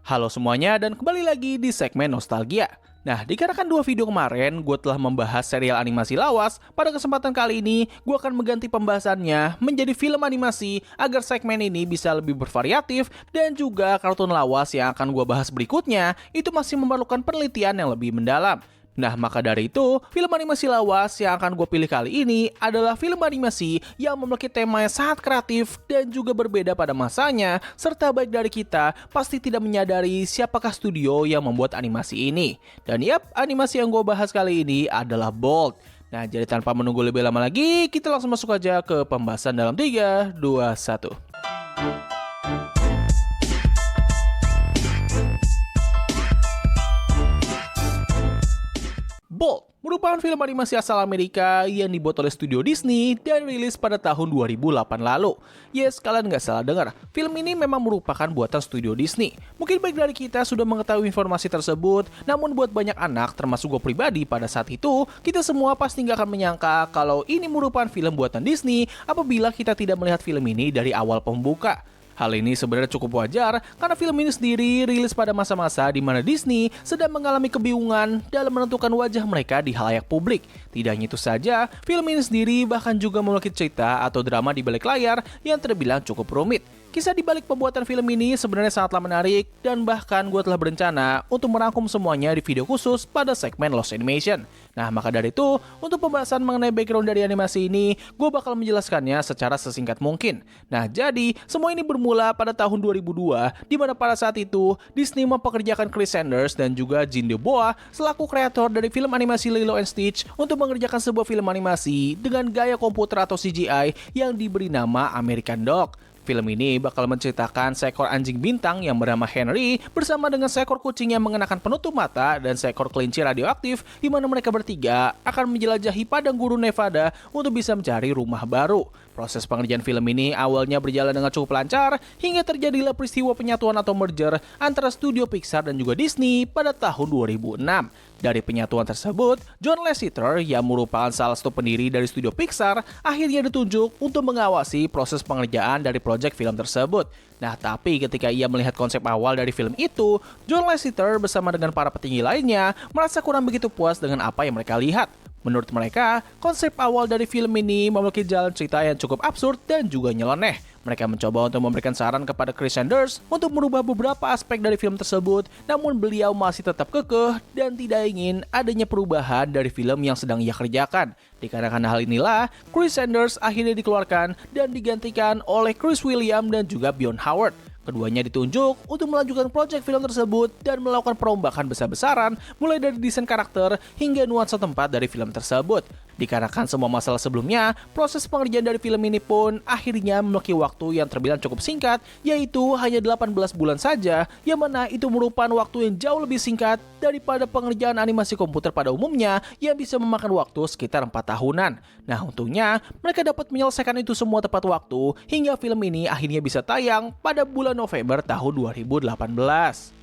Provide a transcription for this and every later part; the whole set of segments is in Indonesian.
Halo semuanya dan kembali lagi di segmen Nostalgia. Nah, dikarenakan dua video kemarin, gue telah membahas serial animasi lawas. Pada kesempatan kali ini, gue akan mengganti pembahasannya menjadi film animasi agar segmen ini bisa lebih bervariatif dan juga kartun lawas yang akan gue bahas berikutnya itu masih memerlukan penelitian yang lebih mendalam. Nah, maka dari itu, film animasi lawas yang akan gue pilih kali ini adalah film animasi yang memiliki tema yang sangat kreatif dan juga berbeda pada masanya, serta baik dari kita pasti tidak menyadari siapakah studio yang membuat animasi ini. Dan yap, animasi yang gue bahas kali ini adalah Bolt. Nah, jadi tanpa menunggu lebih lama lagi, kita langsung masuk aja ke pembahasan dalam 3, 2, 1. Bolt merupakan film animasi asal Amerika yang dibuat oleh studio Disney dan rilis pada tahun 2008 lalu. Yes, kalian nggak salah dengar, film ini memang merupakan buatan studio Disney. Mungkin baik dari kita sudah mengetahui informasi tersebut, namun buat banyak anak, termasuk gue pribadi pada saat itu, kita semua pasti nggak akan menyangka kalau ini merupakan film buatan Disney apabila kita tidak melihat film ini dari awal pembuka. Hal ini sebenarnya cukup wajar karena film ini sendiri rilis pada masa-masa di mana Disney sedang mengalami kebingungan dalam menentukan wajah mereka di halayak publik. Tidak hanya itu saja, film ini sendiri bahkan juga memiliki cerita atau drama di balik layar yang terbilang cukup rumit. Kisah di balik pembuatan film ini sebenarnya sangatlah menarik dan bahkan gue telah berencana untuk merangkum semuanya di video khusus pada segmen Lost Animation. Nah, maka dari itu, untuk pembahasan mengenai background dari animasi ini, gue bakal menjelaskannya secara sesingkat mungkin. Nah, jadi, semua ini bermula pada tahun 2002, di mana pada saat itu, Disney mempekerjakan Chris Sanders dan juga Jim DeBois selaku kreator dari film animasi Lilo and Stitch untuk mengerjakan sebuah film animasi dengan gaya komputer atau CGI yang diberi nama American Dog. Film ini bakal menceritakan seekor anjing bintang yang bernama Henry bersama dengan seekor kucing yang mengenakan penutup mata dan seekor kelinci radioaktif di mana mereka bertiga akan menjelajahi padang gurun Nevada untuk bisa mencari rumah baru. Proses pengerjaan film ini awalnya berjalan dengan cukup lancar hingga terjadilah peristiwa penyatuan atau merger antara studio Pixar dan juga Disney pada tahun 2006. Dari penyatuan tersebut, John Lasseter yang merupakan salah satu pendiri dari studio Pixar akhirnya ditunjuk untuk mengawasi proses pengerjaan dari proyek film tersebut. Nah, tapi ketika ia melihat konsep awal dari film itu, John Lasseter bersama dengan para petinggi lainnya merasa kurang begitu puas dengan apa yang mereka lihat. Menurut mereka, konsep awal dari film ini memiliki jalan cerita yang cukup absurd dan juga nyeleneh. Mereka mencoba untuk memberikan saran kepada Chris Sanders untuk merubah beberapa aspek dari film tersebut, namun beliau masih tetap kekeh dan tidak ingin adanya perubahan dari film yang sedang ia kerjakan. Dikarenakan hal inilah, Chris Sanders akhirnya dikeluarkan dan digantikan oleh Chris William dan juga Bjorn Howard. Keduanya ditunjuk untuk melanjutkan proyek film tersebut dan melakukan perombakan besar-besaran mulai dari desain karakter hingga nuansa tempat dari film tersebut. Dikarenakan semua masalah sebelumnya, proses pengerjaan dari film ini pun akhirnya memiliki waktu yang terbilang cukup singkat, yaitu hanya 18 bulan saja, yang mana itu merupakan waktu yang jauh lebih singkat daripada pengerjaan animasi komputer pada umumnya yang bisa memakan waktu sekitar 4 tahunan. Nah, untungnya mereka dapat menyelesaikan itu semua tepat waktu hingga film ini akhirnya bisa tayang pada bulan November tahun 2018.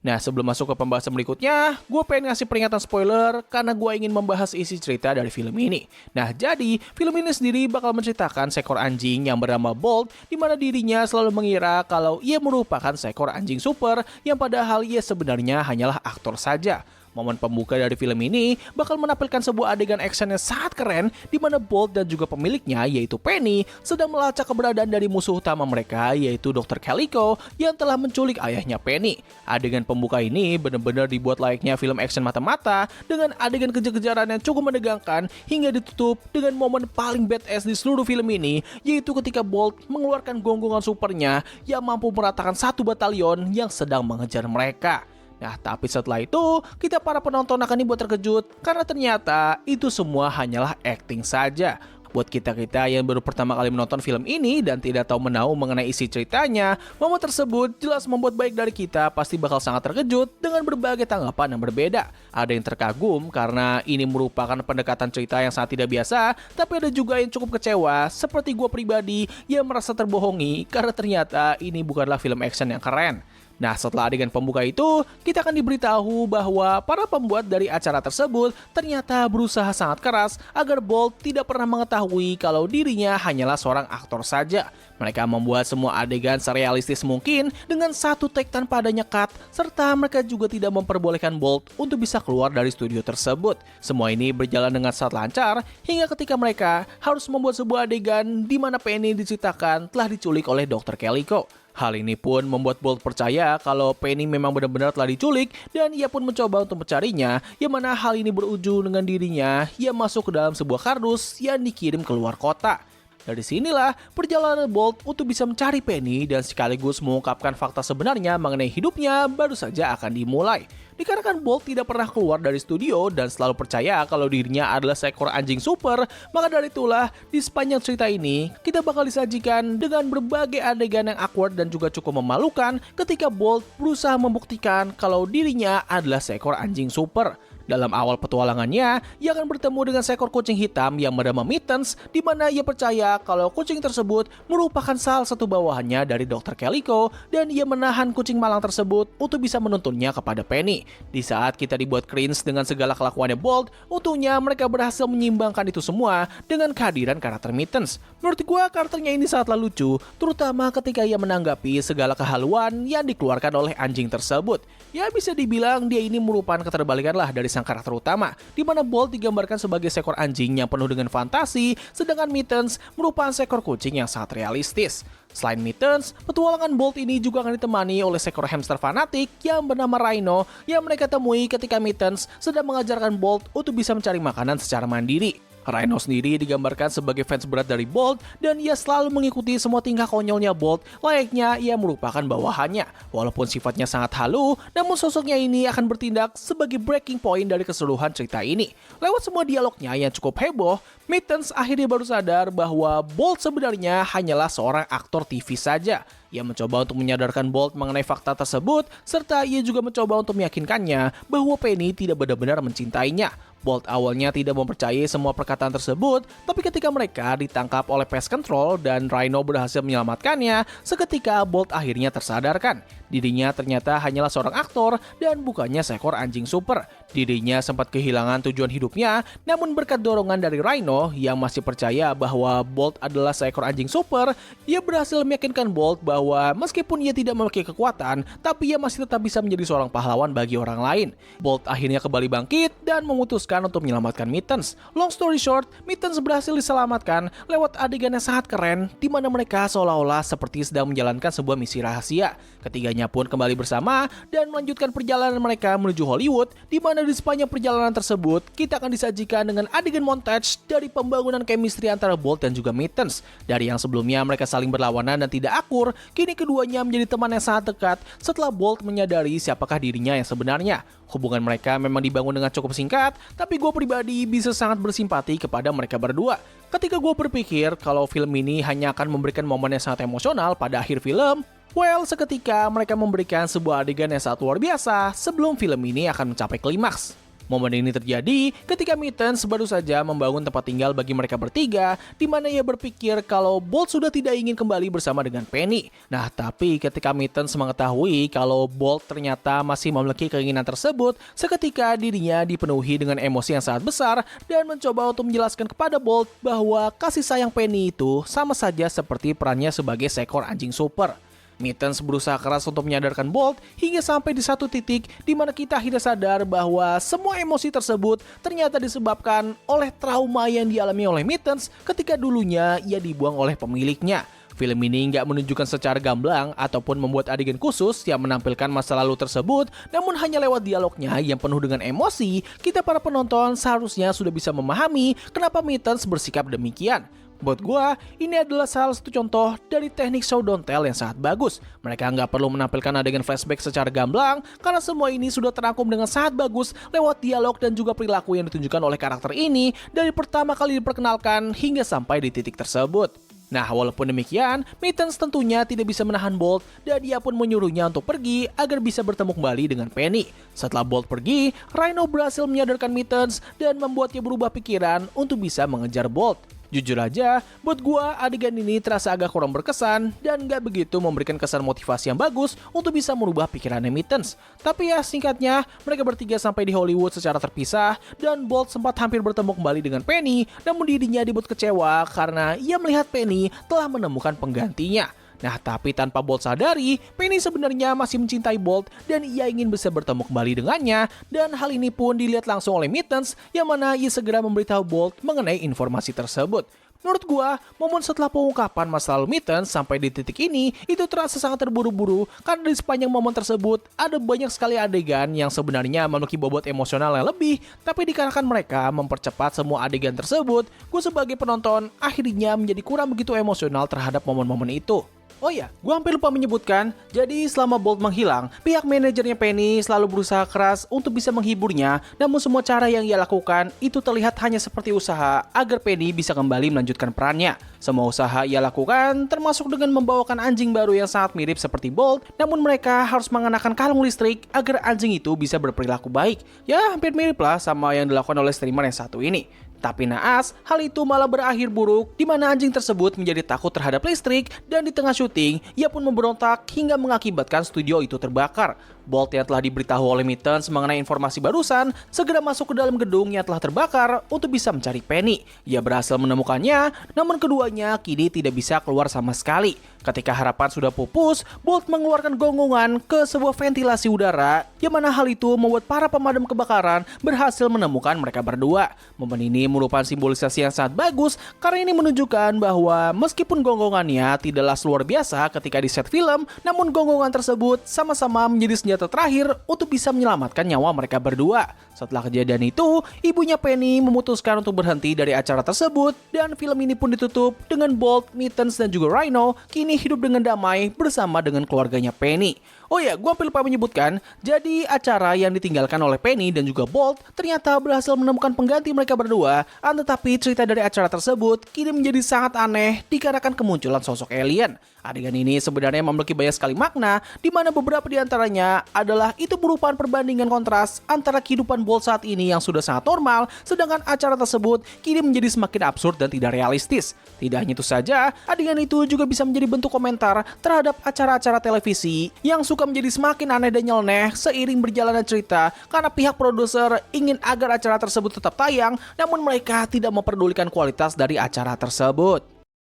Nah, sebelum masuk ke pembahasan berikutnya, gue pengen ngasih peringatan spoiler karena gue ingin membahas isi cerita dari film ini. Nah, jadi, film ini sendiri bakal menceritakan seekor anjing yang bernama Bolt, di mana dirinya selalu mengira kalau ia merupakan seekor anjing super yang padahal ia sebenarnya hanyalah aktor saja. Momen pembuka dari film ini bakal menampilkan sebuah adegan action yang sangat keren di mana Bolt dan juga pemiliknya yaitu Penny sedang melacak keberadaan dari musuh utama mereka yaitu Dr. Calico yang telah menculik ayahnya Penny. Adegan pembuka ini benar-benar dibuat layaknya film action mata-mata dengan adegan kejar-kejaran yang cukup menegangkan hingga ditutup dengan momen paling badass di seluruh film ini yaitu ketika Bolt mengeluarkan gonggongan supernya yang mampu meratakan satu batalion yang sedang mengejar mereka. Nah, tapi setelah itu, kita para penonton akan dibuat terkejut karena ternyata itu semua hanyalah acting saja. Buat kita-kita yang baru pertama kali menonton film ini dan tidak tahu menahu mengenai isi ceritanya, momen tersebut jelas membuat baik dari kita pasti bakal sangat terkejut dengan berbagai tanggapan yang berbeda. Ada yang terkagum karena ini merupakan pendekatan cerita yang sangat tidak biasa, tapi ada juga yang cukup kecewa seperti gue pribadi yang merasa terbohongi karena ternyata ini bukanlah film action yang keren. Nah, setelah adegan pembuka itu, kita akan diberitahu bahwa para pembuat dari acara tersebut ternyata berusaha sangat keras agar Bolt tidak pernah mengetahui kalau dirinya hanyalah seorang aktor saja. Mereka membuat semua adegan serealistis mungkin dengan satu take tanpa adanya cut, serta mereka juga tidak memperbolehkan Bolt untuk bisa keluar dari studio tersebut. Semua ini berjalan dengan sangat lancar hingga ketika mereka harus membuat sebuah adegan di mana Penny diceritakan telah diculik oleh Dr. Calico. Hal ini pun membuat Bolt percaya kalau Penny memang benar-benar telah diculik dan ia pun mencoba untuk mencarinya, yang mana hal ini berujung dengan dirinya ia masuk ke dalam sebuah kardus yang dikirim keluar kota. Dari sinilah perjalanan Bolt untuk bisa mencari Penny dan sekaligus mengungkapkan fakta sebenarnya mengenai hidupnya baru saja akan dimulai. Dikarenakan Bolt tidak pernah keluar dari studio dan selalu percaya kalau dirinya adalah seekor anjing super, maka dari itulah di sepanjang cerita ini kita bakal disajikan dengan berbagai adegan yang awkward dan juga cukup memalukan ketika Bolt berusaha membuktikan kalau dirinya adalah seekor anjing super. Dalam awal petualangannya, ia akan bertemu dengan seekor kucing hitam yang bernama Mittens, di mana ia percaya kalau kucing tersebut merupakan salah satu bawahannya dari Dr. Calico dan ia menahan kucing malang tersebut untuk bisa menuntunnya kepada Penny. Di saat kita dibuat cringe dengan segala kelakuannya Bolt, untungnya mereka berhasil menyimbangkan itu semua dengan kehadiran karakter Mittens. Menurut gua karakternya ini sangatlah lucu, terutama ketika ia menanggapi segala kehaluan yang dikeluarkan oleh anjing tersebut. Ya bisa dibilang dia ini merupakan keterbalikan lah dari sang karakter utama, di mana Bolt digambarkan sebagai seekor anjing yang penuh dengan fantasi, sedangkan Mittens merupakan seekor kucing yang sangat realistis. Selain Mittens, petualangan Bolt ini juga akan ditemani oleh seekor hamster fanatik yang bernama Rhino yang mereka temui ketika Mittens sedang mengajarkan Bolt untuk bisa mencari makanan secara mandiri. Rhino sendiri digambarkan sebagai fans berat dari Bolt dan ia selalu mengikuti semua tingkah konyolnya Bolt, layaknya ia merupakan bawahannya. Walaupun sifatnya sangat halu, namun sosoknya ini akan bertindak sebagai breaking point dari keseluruhan cerita ini. Lewat semua dialognya yang cukup heboh, Mittens akhirnya baru sadar bahwa Bolt sebenarnya hanyalah seorang aktor TV saja. Ia mencoba untuk menyadarkan Bolt mengenai fakta tersebut, serta ia juga mencoba untuk meyakinkannya bahwa Penny tidak benar-benar mencintainya. Bolt awalnya tidak mempercayai semua perkataan tersebut, tapi ketika mereka ditangkap oleh Pest Control dan Rhino berhasil menyelamatkannya, seketika Bolt akhirnya tersadarkan. Dirinya ternyata hanyalah seorang aktor dan bukannya seekor anjing super. Dirinya sempat kehilangan tujuan hidupnya, namun berkat dorongan dari Rhino yang masih percaya bahwa Bolt adalah seekor anjing super, ia berhasil meyakinkan Bolt bahwa meskipun ia tidak memiliki kekuatan, tapi ia masih tetap bisa menjadi seorang pahlawan bagi orang lain. Bolt akhirnya kembali bangkit dan memutuskan untuk menyelamatkan Mittens. Long story short, Mittens berhasil diselamatkan lewat adegan yang sangat keren, di mana mereka seolah-olah seperti sedang menjalankan sebuah misi rahasia. Ketiganya pun kembali bersama dan melanjutkan perjalanan mereka menuju Hollywood, di mana di sepanjang perjalanan tersebut kita akan disajikan dengan adegan montage dari pembangunan chemistry antara Bolt dan juga Mittens. Dari yang sebelumnya mereka saling berlawanan dan tidak akur, kini keduanya menjadi teman yang sangat dekat setelah Bolt menyadari siapakah dirinya yang sebenarnya. Hubungan mereka memang dibangun dengan cukup singkat, tapi gue pribadi bisa sangat bersimpati kepada mereka berdua. Ketika gue berpikir kalau film ini hanya akan memberikan momen yang sangat emosional pada akhir film, well, seketika mereka memberikan sebuah adegan yang sangat luar biasa sebelum film ini akan mencapai klimaks. Momen ini terjadi ketika Mittens baru saja membangun tempat tinggal bagi mereka bertiga, di mana ia berpikir kalau Bolt sudah tidak ingin kembali bersama dengan Penny. Nah, tapi ketika Mittens mengetahui kalau Bolt ternyata masih memiliki keinginan tersebut, seketika dirinya dipenuhi dengan emosi yang sangat besar dan mencoba untuk menjelaskan kepada Bolt bahwa kasih sayang Penny itu sama saja seperti perannya sebagai seekor anjing super. Mittens berusaha keras untuk menyadarkan Bolt hingga sampai di satu titik di mana kita akhirnya sadar bahwa semua emosi tersebut ternyata disebabkan oleh trauma yang dialami oleh Mittens ketika dulunya ia dibuang oleh pemiliknya. Film ini nggak menunjukkan secara gamblang ataupun membuat adegan khusus yang menampilkan masa lalu tersebut, namun hanya lewat dialognya yang penuh dengan emosi, kita para penonton seharusnya sudah bisa memahami kenapa Mittens bersikap demikian. Buat gue, ini adalah salah satu contoh dari teknik show don't tell yang sangat bagus. Mereka nggak perlu menampilkan adegan flashback secara gamblang, karena semua ini sudah terangkum dengan sangat bagus lewat dialog dan juga perilaku yang ditunjukkan oleh karakter ini dari pertama kali diperkenalkan hingga sampai di titik tersebut. Nah, walaupun demikian, Mittens tentunya tidak bisa menahan Bolt dan dia pun menyuruhnya untuk pergi agar bisa bertemu kembali dengan Penny. Setelah Bolt pergi, Rhino berhasil menyadarkan Mittens dan membuatnya berubah pikiran untuk bisa mengejar Bolt. Jujur aja, buat gua adegan ini terasa agak kurang berkesan dan gak begitu memberikan kesan motivasi yang bagus untuk bisa merubah pikirannya Mittens. Tapi ya singkatnya, mereka bertiga sampai di Hollywood secara terpisah dan Bolt sempat hampir bertemu kembali dengan Penny, namun dirinya dibuat kecewa karena ia melihat Penny telah menemukan penggantinya. Nah, tapi tanpa Bolt sadari, Penny sebenarnya masih mencintai Bolt dan ia ingin bisa bertemu kembali dengannya, dan hal ini pun dilihat langsung oleh Mittens yang mana ia segera memberitahu Bolt mengenai informasi tersebut. Menurut gua, momen setelah pengungkapan masa lalu Mittens sampai di titik ini itu terasa sangat terburu-buru karena di sepanjang momen tersebut ada banyak sekali adegan yang sebenarnya memiliki bobot emosional yang lebih, tapi dikarenakan mereka mempercepat semua adegan tersebut, gua sebagai penonton akhirnya menjadi kurang begitu emosional terhadap momen-momen itu. Oh iya, gue hampir lupa menyebutkan, jadi selama Bolt menghilang, pihak manajernya Penny selalu berusaha keras untuk bisa menghiburnya, namun semua cara yang ia lakukan itu terlihat hanya seperti usaha agar Penny bisa kembali melanjutkan perannya. Semua usaha ia lakukan, termasuk dengan membawakan anjing baru yang sangat mirip seperti Bolt, namun mereka harus mengenakan kalung listrik agar anjing itu bisa berperilaku baik. Ya, hampir mirip lah sama yang dilakukan oleh streamer yang satu ini. Tapi naas, hal itu malah berakhir buruk di mana anjing tersebut menjadi takut terhadap listrik dan di tengah syuting, ia pun memberontak hingga mengakibatkan studio itu terbakar. Bolt yang telah diberitahu oleh Mittens mengenai informasi barusan segera masuk ke dalam gedung yang telah terbakar untuk bisa mencari Penny. Ia berhasil menemukannya, namun keduanya kini tidak bisa keluar sama sekali. Ketika harapan sudah pupus, Bolt mengeluarkan gonggongan ke sebuah ventilasi udara, yang mana hal itu membuat para pemadam kebakaran berhasil menemukan mereka berdua. Momen ini merupakan simbolisasi yang sangat bagus karena ini menunjukkan bahwa meskipun gonggongannya tidaklah luar biasa ketika di set film, namun gonggongan tersebut sama-sama menjadi senjata terakhir untuk bisa menyelamatkan nyawa mereka berdua. Setelah kejadian itu, ibunya Penny memutuskan untuk berhenti dari acara tersebut dan film ini pun ditutup dengan Bolt, Mittens, dan juga Rhino kini hidup dengan damai bersama dengan keluarganya Penny. Oh ya, gue hampir lupa menyebutkan, jadi acara yang ditinggalkan oleh Penny dan juga Bolt ternyata berhasil menemukan pengganti mereka berdua, tetapi cerita dari acara tersebut kini menjadi sangat aneh dikarenakan kemunculan sosok alien. Adegan ini sebenarnya memiliki banyak sekali makna, di mana beberapa di antaranya adalah itu merupakan perbandingan kontras antara kehidupan Bolt saat ini yang sudah sangat normal, sedangkan acara tersebut kini menjadi semakin absurd dan tidak realistis. Tidak hanya itu saja, adegan itu juga bisa menjadi bentuk komentar terhadap acara-acara televisi yang suka menjadi semakin aneh dan nyeleneh seiring berjalannya cerita karena pihak produser ingin agar acara tersebut tetap tayang, namun mereka tidak memperdulikan kualitas dari acara tersebut.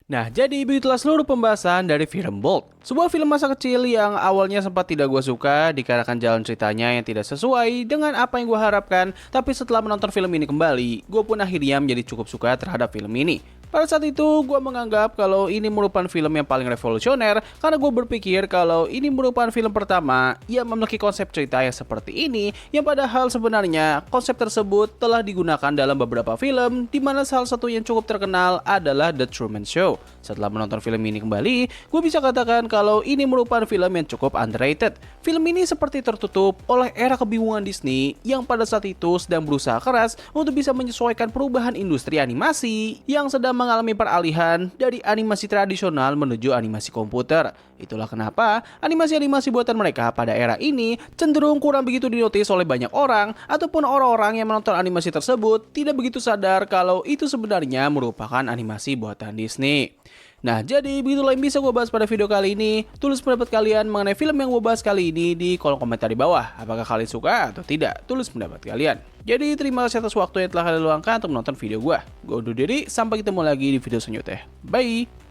Nah, jadi begitulah seluruh pembahasan dari film Bolt. Sebuah film masa kecil yang awalnya sempat tidak gue suka dikarenakan jalan ceritanya yang tidak sesuai dengan apa yang gue harapkan. Tapi setelah menonton film ini kembali, gue pun akhirnya menjadi cukup suka terhadap film ini. Pada saat itu, gue menganggap kalau ini merupakan film yang paling revolusioner karena gue berpikir kalau ini merupakan film pertama yang memiliki konsep cerita yang seperti ini, yang padahal sebenarnya konsep tersebut telah digunakan dalam beberapa film, di mana salah satu yang cukup terkenal adalah The Truman Show. Setelah menonton film ini kembali, gue bisa katakan kalau ini merupakan film yang cukup underrated. Film ini seperti tertutup oleh era kebingungan Disney yang pada saat itu sedang berusaha keras untuk bisa menyesuaikan perubahan industri animasi yang sedang mengalami peralihan dari animasi tradisional menuju animasi komputer. Itulah kenapa animasi-animasi buatan mereka pada era ini cenderung kurang begitu dinotis oleh banyak orang, ataupun orang-orang yang menonton animasi tersebut tidak begitu sadar kalau itu sebenarnya merupakan animasi buatan Disney. Nah, jadi begitulah yang bisa gue bahas pada video kali ini. Tulis pendapat kalian mengenai film yang gue bahas kali ini di kolom komentar di bawah. Apakah kalian suka atau tidak? Tulis pendapat kalian. Jadi terima kasih atas waktu yang telah kalian luangkan untuk menonton video gue. Gue undur diri, sampai ketemu lagi di video selanjutnya. Bye!